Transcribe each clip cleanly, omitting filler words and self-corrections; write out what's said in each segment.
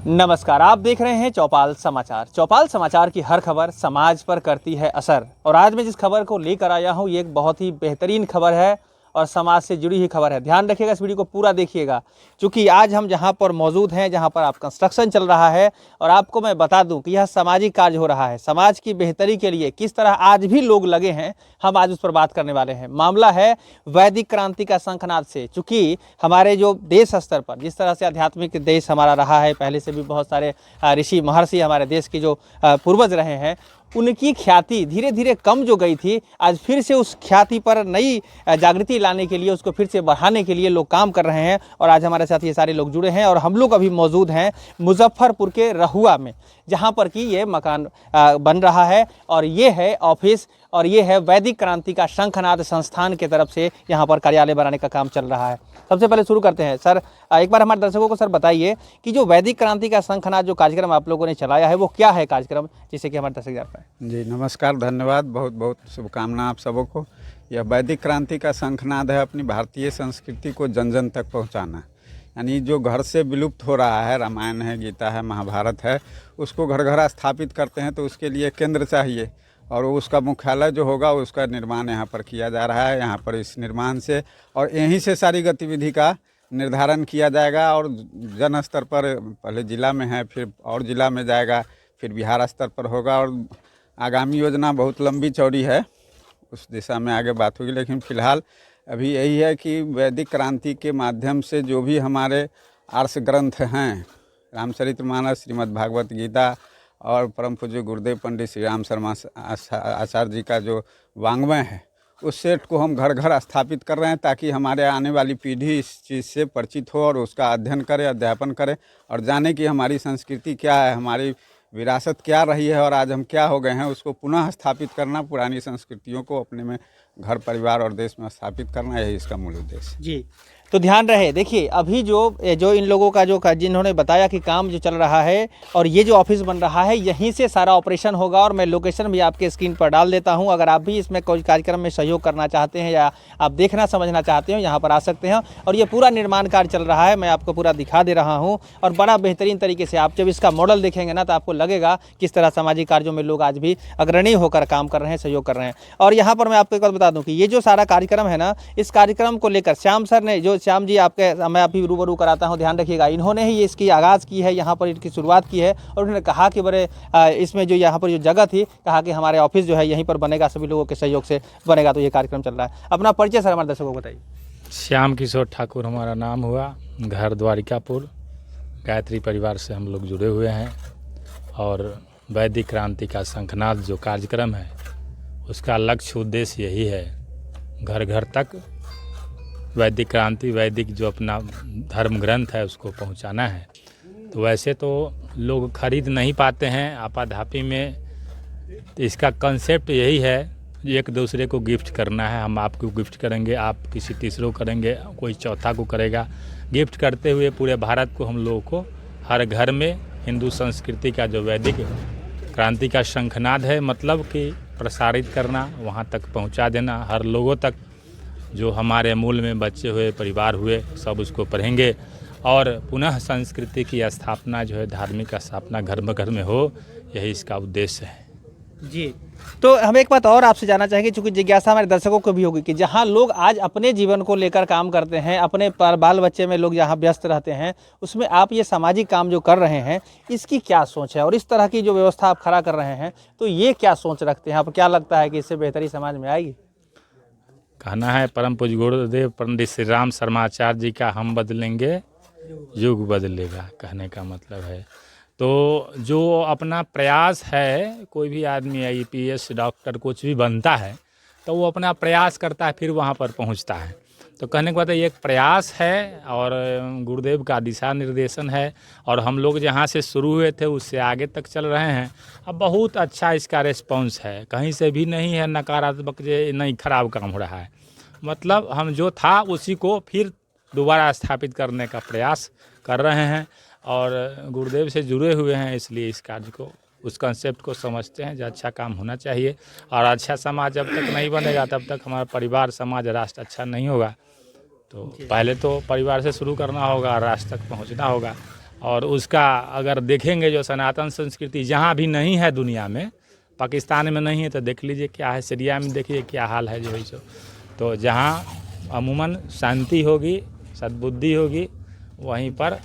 नमस्कार, आप देख रहे हैं चौपाल समाचार। चौपाल समाचार की हर खबर समाज पर करती है असर और आज मैं जिस खबर को लेकर आया हूं ये एक बहुत ही बेहतरीन खबर है और समाज से जुड़ी हुई खबर है। ध्यान रखिएगा, इस वीडियो को पूरा देखिएगा क्योंकि आज हम जहां पर मौजूद हैं, जहां पर आप कंस्ट्रक्शन चल रहा है और आपको मैं बता दूं कि यह सामाजिक कार्य हो रहा है। समाज की बेहतरी के लिए किस तरह आज भी लोग लगे हैं, हम आज उस पर बात करने वाले हैं। मामला है वैदिक क्रांति का शंखनाद से। चूंकि हमारे जो देश स्तर पर जिस तरह से आध्यात्मिक देश हमारा रहा है, पहले से भी बहुत सारे ऋषि महर्षि हमारे देश के जो पूर्वज रहे हैं, उनकी ख्याति धीरे धीरे कम जो गई थी, आज फिर से उस ख्याति पर नई जागृति लाने के लिए, उसको फिर से बढ़ाने के लिए लोग काम कर रहे हैं। और आज हमारे साथ ये सारे लोग जुड़े हैं और हम लोग अभी मौजूद हैं मुजफ्फरपुर के रहुआ में, जहां पर कि ये मकान बन रहा है और ये है ऑफिस और ये है वैदिक क्रांति का शंखनाद संस्थान के तरफ से यहाँ पर कार्यालय बनाने का काम चल रहा है। सबसे पहले शुरू करते हैं सर, एक बार हमारे दर्शकों को सर बताइए कि जो वैदिक क्रांति का शंखनाद जो कार्यक्रम आप लोगों ने चलाया है वो क्या है कार्यक्रम, जिससे कि हमारे दर्शक जान पाएं। जी नमस्कार, धन्यवाद, बहुत बहुत शुभकामना आप सबों को। यह वैदिक क्रांति का शंखनाद है अपनी भारतीय संस्कृति को जन जन तक पहुंचाना। यानी जो घर से विलुप्त हो रहा है, रामायण है, गीता है, महाभारत है, उसको घर घर स्थापित करते हैं तो उसके लिए केंद्र चाहिए और उसका मुख्यालय जो होगा उसका निर्माण यहाँ पर किया जा रहा है। यहाँ पर इस निर्माण से और यहीं से सारी गतिविधि का निर्धारण किया जाएगा और जन स्तर पर पहले जिला में है, फिर और जिला में जाएगा, फिर बिहार स्तर पर होगा और आगामी योजना बहुत लंबी चौड़ी है, उस दिशा में आगे बात होगी। लेकिन फ़िलहाल अभी यही है कि वैदिक क्रांति के माध्यम से जो भी हमारे आर्ष ग्रंथ हैं, रामचरितमानस, श्रीमद् भागवत गीता और परम पूज्य गुरुदेव पंडित श्री राम शर्मा आचार्य जी का जो वाङ्मय है, उस सेट को हम घर घर स्थापित कर रहे हैं ताकि हमारे आने वाली पीढ़ी इस चीज़ से परिचित हो और उसका अध्ययन करे, अध्यापन करे और जाने कि हमारी संस्कृति क्या है, हमारी विरासत क्या रही है और आज हम क्या हो गए हैं, उसको पुनः स्थापित करना, पुरानी संस्कृतियों को अपने में घर परिवार और देश में स्थापित करना, यही इसका मूल उद्देश्य जी। तो ध्यान रहे, देखिए अभी जो इन लोगों का जो जिन्होंने बताया कि काम जो चल रहा है और ये जो ऑफिस बन रहा है, यहीं से सारा ऑपरेशन होगा और मैं लोकेशन भी आपके स्क्रीन पर डाल देता हूं। अगर आप भी इसमें कोई कार्यक्रम में सहयोग करना चाहते हैं या आप देखना समझना चाहते हो, यहाँ पर आ सकते हैं। और ये पूरा निर्माण कार्य चल रहा है, मैं आपको पूरा दिखा दे रहा हूँ और बड़ा बेहतरीन तरीके से आप जब इसका मॉडल देखेंगे ना तो आपको लगेगा किस तरह सामाजिक कार्यों में लोग आज भी अग्रणी होकर काम कर रहे हैं, सहयोग कर रहे हैं। और यहाँ पर मैं आपको एक बात बता दूँ कि ये जो सारा कार्यक्रम है ना, इस कार्यक्रम को लेकर श्याम सर ने, जो श्याम जी आपके मैं अभी रूबरू कराता हूं, ध्यान रखिएगा, इन्होंने ही इसकी आगाज़ की है, यहाँ पर इसकी शुरुआत की है और उन्होंने कहा कि बड़े इसमें जो यहाँ पर जो जगह थी, कहा कि हमारे ऑफिस जो है यहीं पर बनेगा, सभी लोगों के सहयोग से बनेगा। तो ये कार्यक्रम चल रहा है। अपना परिचय सर हमारे दर्शकों को बताइए। श्याम किशोर ठाकुर हमारा नाम हुआ, घर द्वारिकापुर, गायत्री परिवार से हम लोग जुड़े हुए हैं और वैदिक क्रांति का शंखनाद जो कार्यक्रम है उसका लक्ष्य उद्देश्य यही है, घर घर तक वैदिक क्रांति, वैदिक जो अपना धर्म ग्रंथ है उसको पहुंचाना है। तो वैसे तो लोग खरीद नहीं पाते हैं आपाधापी में, तो इसका कंसेप्ट यही है, एक दूसरे को गिफ्ट करना है। हम आपको गिफ्ट करेंगे, आप किसी तीसरों को करेंगे, कोई चौथा को करेगा। गिफ्ट करते हुए पूरे भारत को हम लोगों को हर घर में हिंदू संस्कृति का जो वैदिक क्रांति का शंखनाद है, मतलब कि प्रसारित करना, वहाँ तक पहुँचा देना हर लोगों तक। जो हमारे मूल में बच्चे हुए, परिवार हुए, सब उसको पढ़ेंगे और पुनः संस्कृति की स्थापना जो है, धार्मिक स्थापना घर में हो, यही इसका उद्देश्य है। जी, तो हम एक बात और आपसे जानना चाहेंगे, चूँकि जिज्ञासा हमारे दर्शकों को भी होगी कि जहाँ लोग आज अपने जीवन को लेकर काम करते हैं, अपने बाल बच्चे में लोग जहाँ व्यस्त रहते हैं, उसमें आप ये सामाजिक काम जो कर रहे हैं, इसकी क्या सोच है और इस तरह की जो व्यवस्था आप खड़ा कर रहे हैं, तो ये क्या सोच रखते हैं? आपको क्या लगता है कि इससे बेहतरी समाज में आएगी? कहना है परम पूज्य गुरुदेव पंडित श्री राम शर्मा आचार्य जी का, हम बदलेंगे युग बदलेगा, कहने का मतलब है। तो जो अपना प्रयास है, कोई भी आदमी IPS डॉक्टर कुछ भी बनता है तो वो अपना प्रयास करता है, फिर वहाँ पर पहुँचता है। तो कहने का मतलब ये एक प्रयास है और गुरुदेव का दिशा निर्देशन है और हम लोग जहाँ से शुरू हुए थे उससे आगे तक चल रहे हैं। अब बहुत अच्छा इसका रिस्पॉन्स है, कहीं से भी नहीं है नकारात्मक जे नहीं खराब काम हो रहा है। मतलब हम जो था उसी को फिर दोबारा स्थापित करने का प्रयास कर रहे हैं और गुरुदेव से जुड़े हुए हैं, इसलिए इस कार्य को, उस कंसेप्ट को समझते हैं जो अच्छा काम होना चाहिए। और अच्छा समाज जब तक नहीं बनेगा तब तक हमारा परिवार, समाज, राष्ट्र अच्छा नहीं होगा। तो पहले तो परिवार से शुरू करना होगा, राष्ट्र तक पहुंचना होगा और उसका अगर देखेंगे जो सनातन संस्कृति जहाँ भी नहीं है दुनिया में, पाकिस्तान में नहीं है तो देख लीजिए क्या है, सीरिया में देखिए क्या हाल है जो है सो। तो जहाँ अमूमन शांति होगी, सद्बुद्धि होगी, वहीं पर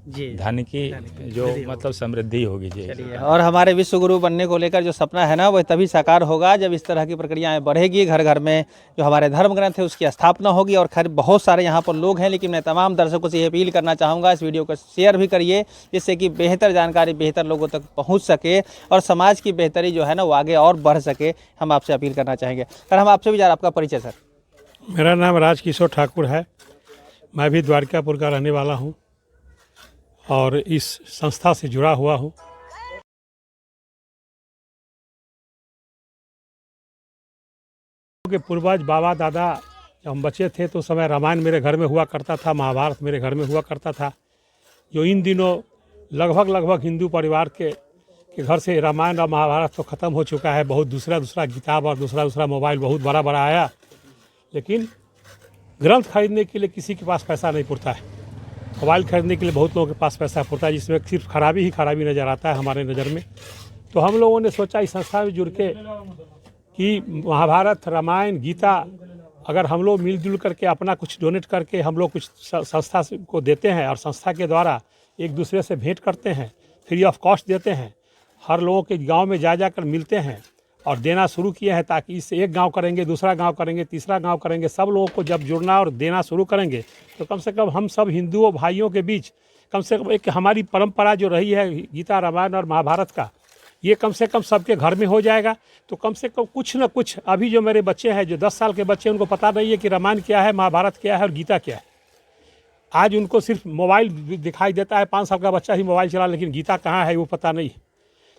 जी धन की जो मतलब समृद्धि होगी जी। चलिए, और हमारे विश्व गुरु बनने को लेकर जो सपना है ना, वह तभी साकार होगा जब इस तरह की प्रक्रियाएं बढ़ेगी, घर घर में जो हमारे धर्म ग्रंथ है उसकी स्थापना होगी। और खैर बहुत सारे यहाँ पर लोग हैं, लेकिन मैं तमाम दर्शकों से ये अपील करना चाहूँगा, इस वीडियो को शेयर भी करिए, जिससे कि बेहतर जानकारी बेहतर लोगों तक पहुँच सके और समाज की बेहतरी जो है ना वो आगे और बढ़ सके। हम आपसे अपील करना चाहेंगे। सर, हम आपसे भी ज़रा आपका परिचय सर। मेरा नाम राजकिशोर ठाकुर है। मैं भी द्वारिकापुर का रहने वाला हूँ और इस संस्था से जुड़ा हुआ हूँ। के पूर्वज बाबा दादा जब हम बच्चे थे तो उस समय रामायण मेरे घर में हुआ करता था, महाभारत मेरे घर में हुआ करता था। जो इन दिनों लगभग हिंदू परिवार के घर से रामायण और महाभारत तो ख़त्म हो चुका है। बहुत दूसरा किताब और दूसरा मोबाइल बहुत बड़ा आया, लेकिन ग्रंथ खरीदने के लिए किसी के पास पैसा नहीं पुरता है। मोबाइल खरीदने के लिए बहुत लोगों के पास पैसा पुरता है, जिसमें सिर्फ खराबी ही खराबी नज़र आता है हमारे नज़र में। तो हम लोगों ने सोचा इस संस्था में जुड़ के कि महाभारत, रामायण, गीता अगर हम लोग मिलजुल करके अपना कुछ डोनेट करके हम लोग कुछ संस्था को देते हैं और संस्था के द्वारा एक दूसरे से भेंट करते हैं, फ्री ऑफ कॉस्ट देते हैं, हर लोगों के गाँव में जा कर मिलते हैं और देना शुरू किए हैं, ताकि इससे एक गांव करेंगे, दूसरा गांव करेंगे, तीसरा गांव करेंगे, सब लोगों को जब जुड़ना और देना शुरू करेंगे तो कम से कम हम सब हिंदुओं भाइयों के बीच कम से कम एक हमारी परंपरा जो रही है गीता, रामायण और महाभारत का, ये कम से कम सबके घर में हो जाएगा। तो कम से कम कुछ न कुछ, अभी जो मेरे बच्चे हैं जो 10 साल के बच्चे, उनको पता नहीं है कि रामायण क्या है, महाभारत क्या है और गीता क्या है। आज उनको सिर्फ मोबाइल दिखाई देता है, 5 साल का बच्चा ही मोबाइल चला, लेकिन गीता कहाँ है वो पता नहीं।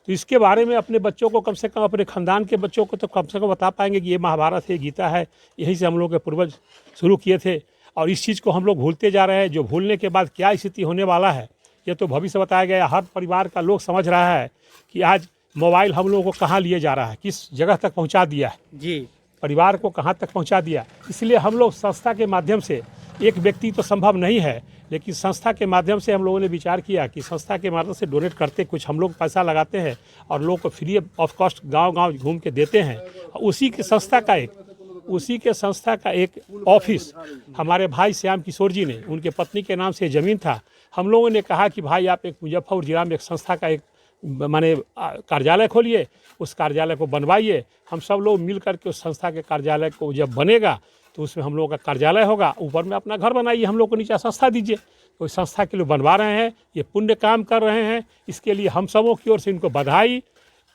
तो इसके बारे में अपने बच्चों को कम से कम, अपने ख़ानदान के बच्चों को तो कम से कम बता पाएंगे कि ये महाभारत है, गीता है, यही से हम लोग के पूर्वज शुरू किए थे। और इस चीज़ को हम लोग भूलते जा रहे हैं, जो भूलने के बाद क्या स्थिति होने वाला है ये तो भविष्य बताया गया। हर परिवार का लोग समझ रहा है कि आज मोबाइल हम लोगों को कहाँ लिए जा रहा है, किस जगह तक पहुँचा दिया है जी, परिवार को कहाँ तक पहुँचा दिया। इसलिए हम लोग संस्था के माध्यम से, एक व्यक्ति तो संभव नहीं है, लेकिन संस्था के माध्यम से हम लोगों ने विचार किया कि संस्था के माध्यम से डोनेट करते, कुछ हम लोग पैसा लगाते हैं और लोगों को फ्री ऑफ कॉस्ट गांव घूम के देते हैं। उसी के संस्था का एक ऑफिस हमारे भाई श्याम किशोर जी ने, उनके पत्नी के नाम से ज़मीन था। हम लोगों ने कहा कि भाई आप एक मुजफ्फरपुर जिला में एक संस्था का एक माने कार्यालय खोलिए, उस कार्यालय को बनवाइए। हम सब लोग मिल करके उस संस्था के कार्यालय को जब बनेगा तो उसमें हम लोगों का कार्यालय होगा, ऊपर में अपना घर बनाइए, हम लोग को नीचे संस्था दीजिए। तो इस संस्था के लिए बनवा रहे हैं, ये पुण्य काम कर रहे हैं। इसके लिए हम सबों की ओर से इनको बधाई,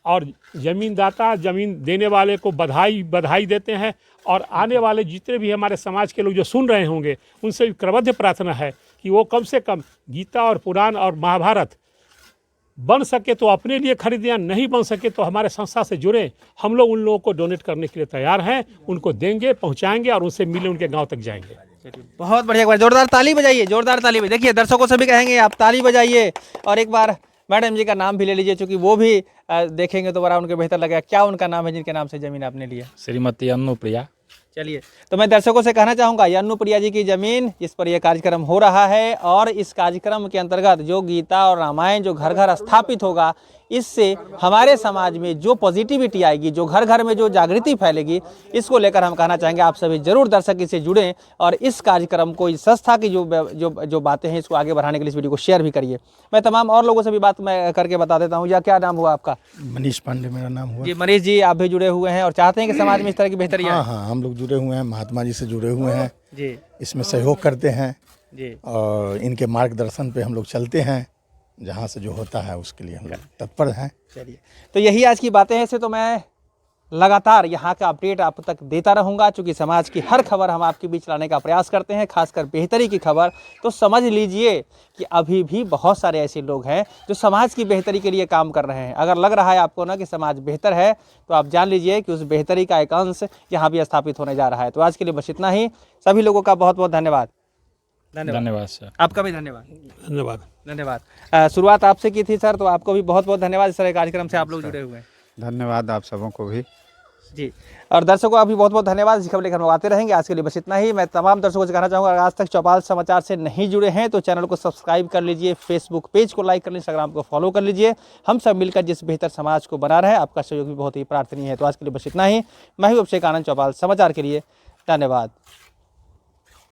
और ज़मीनदाता, ज़मीन देने वाले को बधाई देते हैं। और आने वाले जितने भी हमारे समाज के लोग जो सुन रहे होंगे, उनसे भी करबद्ध प्रार्थना है कि वो कम से कम गीता और पुराण और महाभारत बन सके तो अपने लिए खरीदें, नहीं बन सके तो हमारे संस्था से जुड़ें। हम लोग उन लोगों को डोनेट करने के लिए तैयार हैं, उनको देंगे, पहुंचाएंगे और उनसे मिले उनके गांव तक जाएंगे। बहुत बढ़िया। एक बार जोरदार ताली बजाइए, जोरदार ताली बजाइए। देखिए दर्शकों से भी कहेंगे आप ताली बजाइए, और एक बार मैडम जी का नाम भी ले लीजिए, क्योंकि वो भी देखेंगे तो बड़ा उनको बेहतर लगेगा। क्या उनका नाम है जिनके नाम से ज़मीन आपने लिया? श्रीमती अनुप्रिया। चलिए, तो मैं दर्शकों से कहना चाहूँगा, ये अनुप्रिया जी की ज़मीन, जिस पर यह कार्यक्रम हो रहा है, और इस कार्यक्रम के अंतर्गत जो गीता और रामायण जो घर घर स्थापित होगा, इससे हमारे समाज में जो पॉजिटिविटी आएगी, जो घर घर में जो जागृति फैलेगी, इसको लेकर हम कहना चाहेंगे आप सभी जरूर दर्शक इससे जुड़ें और इस कार्यक्रम को, इस संस्था की जो बातें हैं, इसको आगे बढ़ाने के लिए इस वीडियो को शेयर भी करिए। मैं तमाम और लोगों से भी बात मैं करके बता देता हूँ। या क्या नाम हुआ आपका? मनीष पांडे मेरा नाम हुआ जी मनीष जी, आप भी जुड़े हुए हैं और चाहते हैं कि समाज में इस तरह की बेहतरी आए? हाँ, हम लोग जुड़े हुए हैं, महात्मा जी से जुड़े हुए हैं जी, इसमें सहयोग करते हैं जी, और इनके मार्गदर्शन पे हम लोग चलते हैं। जहाँ से जो होता है उसके लिए हम लोग तत्पर हैं। चलिए, तो यही आज की बातें हैं। इससे तो मैं लगातार यहाँ का अपडेट आप तक देता रहूँगा, क्योंकि समाज की हर खबर हम आपके बीच लाने का प्रयास करते हैं, खासकर बेहतरी की खबर। तो समझ लीजिए कि अभी भी बहुत सारे ऐसे लोग हैं जो समाज की बेहतरी के लिए काम कर रहे हैं। अगर लग रहा है आपको ना कि समाज बेहतर है, तो आप जान लीजिए कि उस बेहतरी का एक अंश यहाँ भी स्थापित होने जा रहा है। तो आज के लिए बस इतना ही। सभी लोगों का बहुत बहुत धन्यवाद। धन्यवाद सर। आपका भी धन्यवाद। धन्यवाद। शुरुआत आपसे की थी सर, तो आपको भी बहुत बहुत धन्यवाद। इस तरह कार्यक्रम से आप लोग जुड़े हुए हैं। धन्यवाद आप सबों को भी। जी। और दर्शकों का भी बहुत बहुत धन्यवाद। इसी खबर लेकर हम आते रहेंगे। आज के लिए बस इतना ही। मैं तमाम दर्शकों से कहना चाहूँगा, अगर आज तक चौपाल समाचार से नहीं जुड़े हैं तो चैनल को सब्सक्राइब कर लीजिए, फेसबुक पेज को लाइक कर लीजिए, इंस्टाग्राम को फॉलो कर लीजिए। हम सब मिलकर जिस बेहतर समाज को बना रहे हैं, आपका सहयोग भी बहुत ही प्रार्थनीय है। तो आज के लिए बस इतना ही। मैं हूं अभिषेक आनंद, चौपाल समाचार के लिए। धन्यवाद।